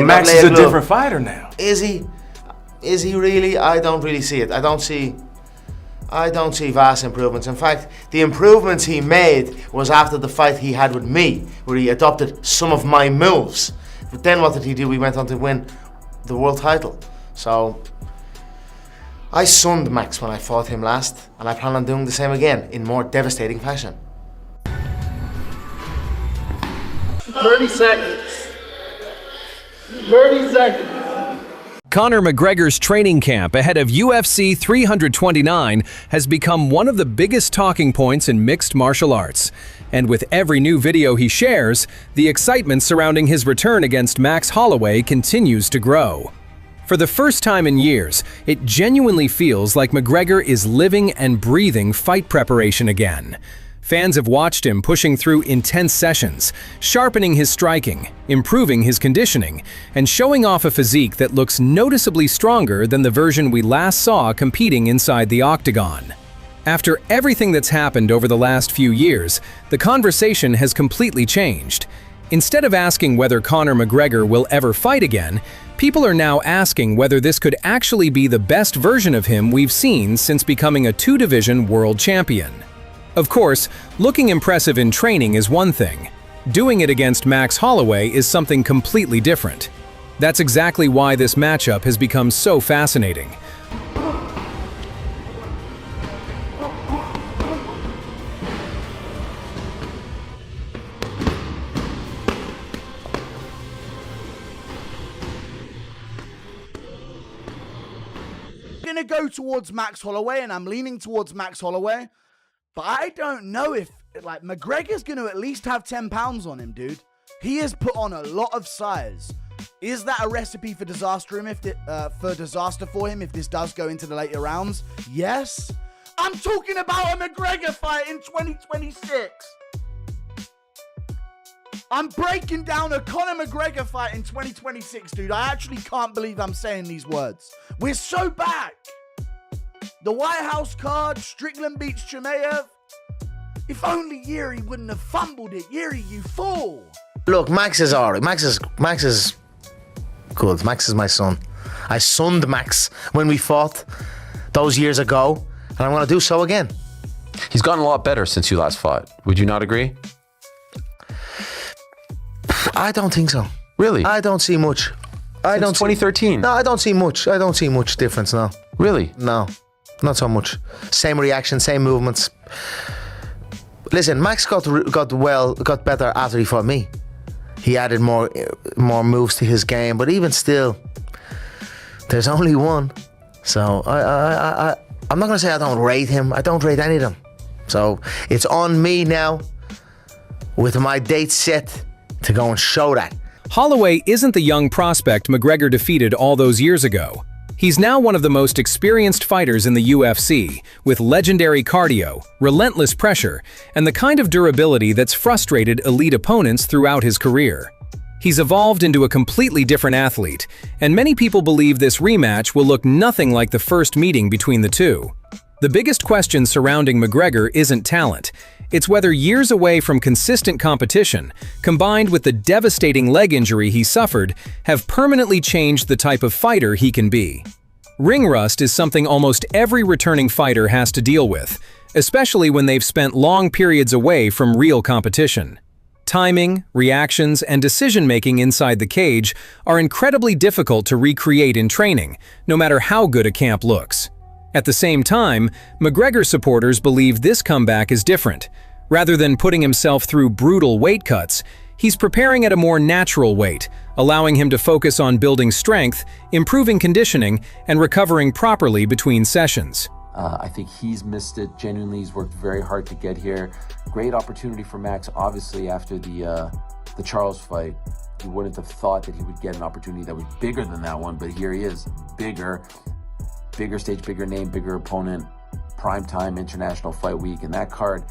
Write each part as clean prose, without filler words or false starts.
But Max is a different fighter now. Is he? Is he really? I don't really see it. I don't see vast improvements. In fact, the improvements he made was after the fight he had with me, where he adopted some of my moves. But then what did he do? We went on to win the world title. So I sunned Max when I fought him last, and I plan on doing the same again in more devastating fashion. 30 seconds. 30 seconds. Conor McGregor's training camp ahead of UFC 329 has become one of the biggest talking points in mixed martial arts. And with every new video he shares, the excitement surrounding his return against Max Holloway continues to grow. For the first time in years, it genuinely feels like McGregor is living and breathing fight preparation again. Fans have watched him pushing through intense sessions, sharpening his striking, improving his conditioning, and showing off a physique that looks noticeably stronger than the version we last saw competing inside the octagon. After everything that's happened over the last few years, the conversation has completely changed. Instead of asking whether Conor McGregor will ever fight again, people are now asking whether this could actually be the best version of him we've seen since becoming a two-division world champion. Of course, looking impressive in training is one thing. Doing it against Max Holloway is something completely different. That's exactly why this matchup has become so fascinating. I'm gonna go towards Max Holloway, and I'm leaning towards Max Holloway. But I don't know if, like, McGregor's going to at least have 10 pounds on him, dude. He has put on a lot of size. Is that a recipe for disaster for him if this does go into the later rounds? Yes. I'm talking about a McGregor fight in 2026. I'm breaking down a Conor McGregor fight in 2026, dude. I actually can't believe I'm saying these words. We're so back. The White House card, Strickland beats Chimaev. If only Yuri wouldn't have fumbled it. Yuri, you fool. Look, Max is alright. Max is good. Max is my son. I sunned Max when we fought those years ago, and I'm going to do so again. He's gotten a lot better since you last fought. Would you not agree? I don't think so. Really? I don't see much. Since 2013? No, I don't see much. I don't see much difference, no. Really? No. Not so much. Same reaction, same movements. Listen, Max got better after he fought me. He added more moves to his game, but even still, there's only one. So I'm not gonna say I don't rate him. I don't rate any of them. So it's on me now, with my date set, to go and show that. Holloway isn't the young prospect McGregor defeated all those years ago. He's now one of the most experienced fighters in the UFC, with legendary cardio, relentless pressure, and the kind of durability that's frustrated elite opponents throughout his career. He's evolved into a completely different athlete, and many people believe this rematch will look nothing like the first meeting between the two. The biggest question surrounding McGregor isn't talent. It's whether years away from consistent competition, combined with the devastating leg injury he suffered, have permanently changed the type of fighter he can be. Ring rust is something almost every returning fighter has to deal with, especially when they've spent long periods away from real competition. Timing, reactions, and decision-making inside the cage are incredibly difficult to recreate in training, no matter how good a camp looks. At the same time, McGregor supporters believe this comeback is different. Rather than putting himself through brutal weight cuts, he's preparing at a more natural weight, allowing him to focus on building strength, improving conditioning, and recovering properly between sessions. I think he's missed it. Genuinely, he's worked very hard to get here. Great opportunity for Max, obviously, after the Charles fight. You wouldn't have thought that he would get an opportunity that was bigger than that one, but here he is, bigger stage, bigger name, bigger opponent, primetime international fight week, and that card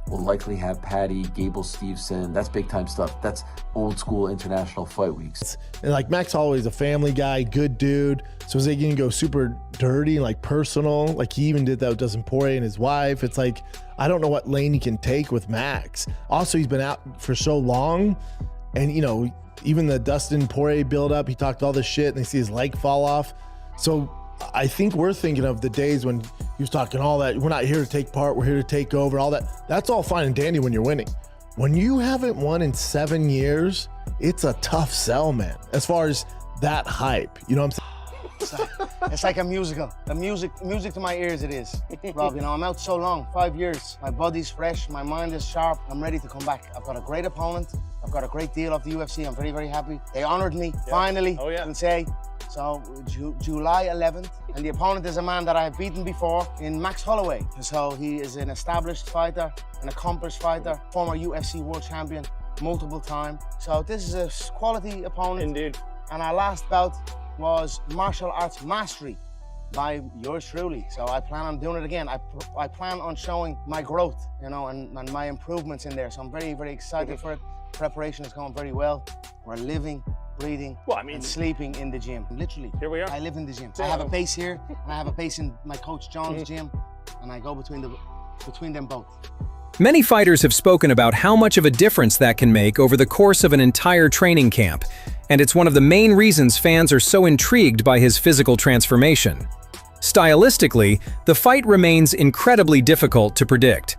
will likely have Patty, Gable Steveson. That's big time stuff. That's old school international fight weeks. And like Max Holloway's a family guy, good dude. So is he gonna go super dirty and like personal? Like he even did that with Dustin Poirier and his wife. It's like, I don't know what lane he can take with Max. Also, he's been out for so long. And, you know, even the Dustin Poirier build-up, he talked all this shit, and they see his leg fall off. So I think we're thinking of the days when he was talking all that, we're not here to take part, we're here to take over, all that. That's all fine and dandy when you're winning. When you haven't won in 7 years, it's a tough sell, man, as far as that hype. You know what I'm saying? It's like a musical. The music to my ears it is. Rob, you know, I'm out so long, 5 years. My body's fresh, my mind is sharp. I'm ready to come back. I've got a great opponent. I've got a great deal off the UFC. I'm very, very happy. They honored me, finally, I can say. So July 11th, and the opponent is a man that I have beaten before in Max Holloway. So he is an established fighter, an accomplished fighter, former UFC world champion, multiple time. So this is a quality opponent. Indeed. And our last bout was martial arts mastery by yours truly. So I plan on doing it again. I plan on showing my growth, you know, and my improvements in there. So I'm very, very excited for it. Preparation is going very well. We're living, breathing, and sleeping in the gym. Literally, here we are. I live in the gym. I have a base here, and I have a base in my coach John's gym, and I go between them both. Many fighters have spoken about how much of a difference that can make over the course of an entire training camp, and it's one of the main reasons fans are so intrigued by his physical transformation. Stylistically, the fight remains incredibly difficult to predict.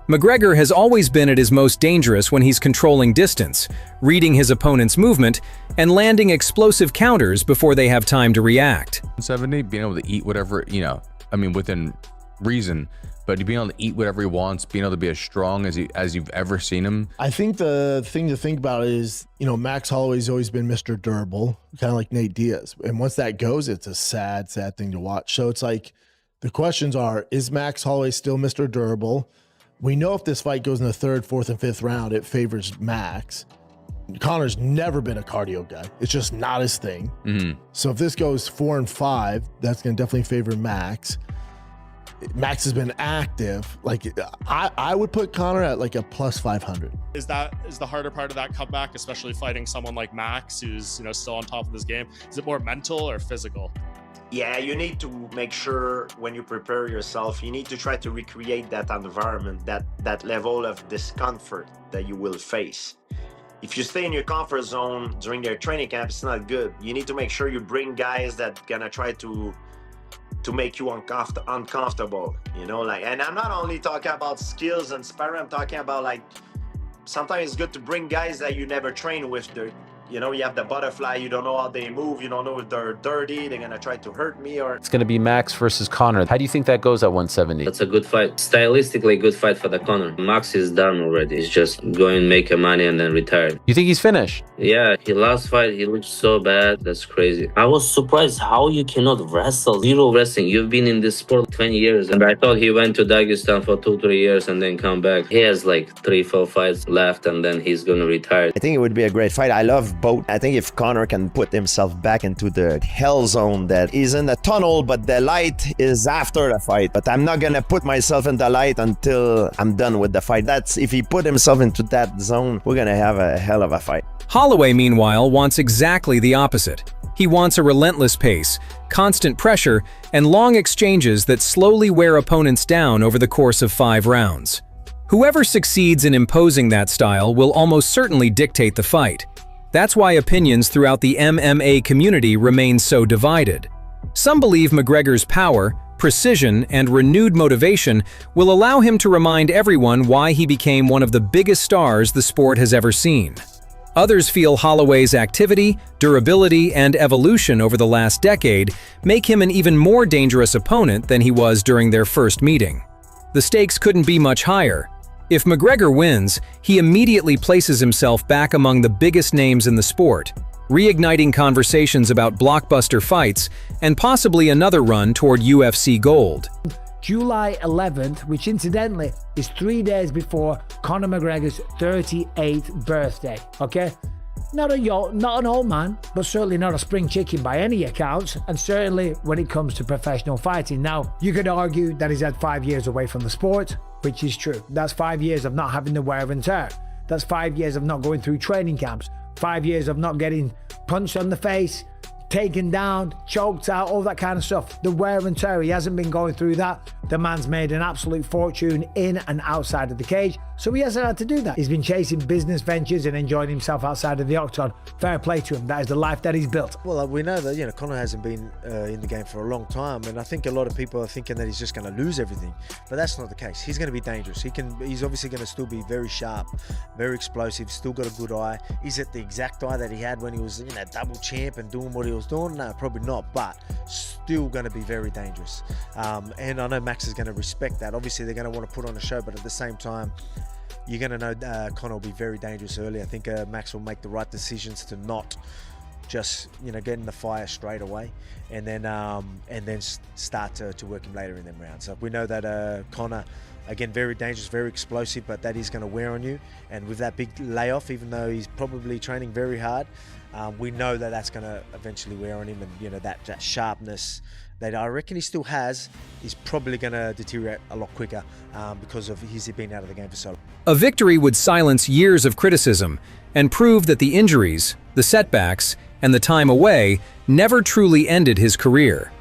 McGregor has always been at his most dangerous when he's controlling distance, reading his opponent's movement, and landing explosive counters before they have time to react. 70, being able to eat whatever, you know, I mean, within reason, but being able to eat whatever he wants, being able to be as strong as you've ever seen him. I think the thing to think about is, you know, Max Holloway's always been Mr. Durable, kind of like Nate Diaz. And once that goes, it's a sad, sad thing to watch. So it's like, the questions are, is Max Holloway still Mr. Durable? We know if this fight goes in the 3rd, 4th, and 5th round, it favors Max. Conor's never been a cardio guy. It's just not his thing. So if this goes 4 and 5, that's going to definitely favor Max. Max has been active. Like, I would put Conor at like a plus 500. Is the harder part of that comeback, especially fighting someone like Max, who's, you know, still on top of his game? Is it more mental or physical? Yeah, you need to make sure when you prepare yourself, you need to try to recreate that environment, that level of discomfort that you will face. If you stay in your comfort zone during their training camp, it's not good. You need to make sure you bring guys that gonna try to make you uncomfortable, you know, like, and I'm not only talking about skills and sparring, I'm talking about, like, sometimes it's good to bring guys that you never train with. You know, you have the butterfly, you don't know how they move, you don't know if they're dirty, they're gonna try to hurt me, or... It's gonna be Max versus Conor. How do you think that goes at 170? That's a good fight. Stylistically, good fight for the Conor. Max is done already. He's just going make a money and then retired. You think he's finished? Yeah, his last fight, he looked so bad. That's crazy. I was surprised how you cannot wrestle. Zero wrestling. You've been in this sport 20 years. And I thought he went to Dagestan for 2-3 years and then come back. He has like 3-4 fights left and then he's gonna retire. I think it would be a great fight. I love both. I think if Conor can put himself back into the hell zone that he's in the tunnel, but the light is after the fight. But I'm not gonna put myself in the light until I'm done with the fight. That's if he put himself into that zone, we're gonna have a hell of a fight. Holloway, meanwhile, wants exactly the opposite. He wants a relentless pace, constant pressure, and long exchanges that slowly wear opponents down over the course of 5 rounds. Whoever succeeds in imposing that style will almost certainly dictate the fight. That's why opinions throughout the MMA community remain so divided. Some believe McGregor's power, precision, and renewed motivation will allow him to remind everyone why he became one of the biggest stars the sport has ever seen. Others feel Holloway's activity, durability, and evolution over the last decade make him an even more dangerous opponent than he was during their first meeting. The stakes couldn't be much higher. If McGregor wins, he immediately places himself back among the biggest names in the sport, reigniting conversations about blockbuster fights and possibly another run toward UFC gold. July 11th, which incidentally is 3 days before Conor McGregor's 38th birthday, okay? Not an old man, but certainly not a spring chicken by any accounts, and certainly when it comes to professional fighting. Now, you could argue that he's had 5 years away from the sport, which is true. That's 5 years of not having the wear and tear. That's 5 years of not going through training camps, 5 years of not getting punched on the face, taken down, choked out, all that kind of stuff. The wear and tear, he hasn't been going through that. The man's made an absolute fortune in and outside of the cage, so he hasn't had to do that. He's been chasing business ventures and enjoying himself outside of the octagon. Fair play to him. That is the life that he's built. Well, we know that, you know, Conor hasn't been in the game for a long time, and I think a lot of people are thinking that he's just going to lose everything, but that's not the case. He's going to be dangerous. He's obviously going to still be very sharp, very explosive, still got a good eye. Is it the exact eye that he had when he was, you know, double champ and doing what he was doing? No, probably not, but still going to be very dangerous. And I know Max is going to respect that. Obviously, they're going to want to put on a show, but at the same time, you're going to know Conor will be very dangerous early. I think Max will make the right decisions to not just, you know, get in the fire straight away, and then start to work him later in them rounds. So we know that Conor, again, very dangerous, very explosive, but that is going to wear on you. And with that big layoff, even though he's probably training very hard, we know that that's going to eventually wear on him, and you know that sharpness that I reckon he still has is probably going to deteriorate a lot quicker because of he's been out of the game for so long. A victory would silence years of criticism and prove that the injuries, the setbacks, and the time away never truly ended his career.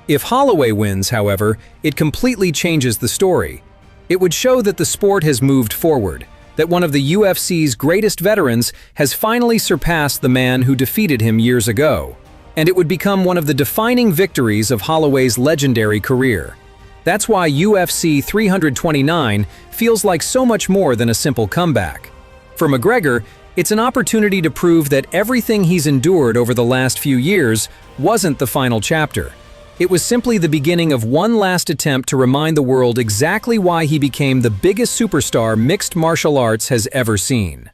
If Holloway wins, however, it completely changes the story. It would show that the sport has moved forward, that one of the UFC's greatest veterans has finally surpassed the man who defeated him years ago. And it would become one of the defining victories of Holloway's legendary career. That's why UFC 329 feels like so much more than a simple comeback. For McGregor, it's an opportunity to prove that everything he's endured over the last few years wasn't the final chapter. It was simply the beginning of one last attempt to remind the world exactly why he became the biggest superstar mixed martial arts has ever seen.